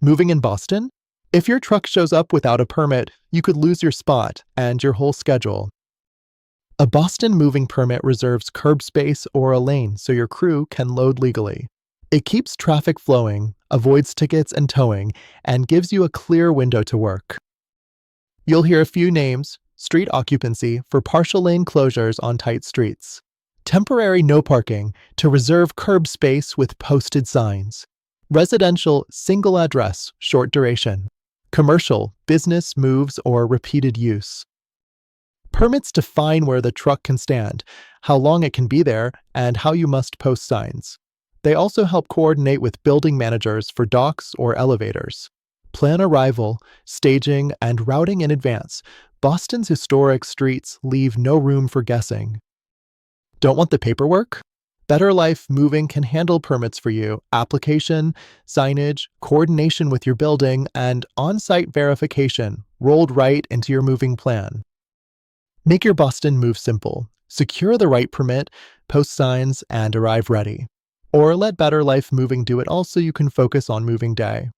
Moving in Boston? If your truck shows up without a permit, you could lose your spot and your whole schedule. A Boston moving permit reserves curb space or a lane so your crew can load legally. It keeps traffic flowing, avoids tickets and towing, and gives you a clear window to work. You'll hear a few names: street occupancy for partial lane closures on tight streets, temporary no parking to reserve curb space with posted signs, residential single address short duration, commercial business moves or repeated use. Permits define where the truck can stand, how long it can be there, and how you must post signs. They also help coordinate with building managers for docks or elevators. Plan arrival, staging, and routing in advance. Boston's historic streets leave no room for guessing. Don't want the paperwork? Better Life Moving can handle permits for you: application, signage, coordination with your building, and on-site verification rolled right into your moving plan. Make your Boston move simple. Secure the right permit, post signs, and arrive ready. Or let Better Life Moving do it all so you can focus on moving day.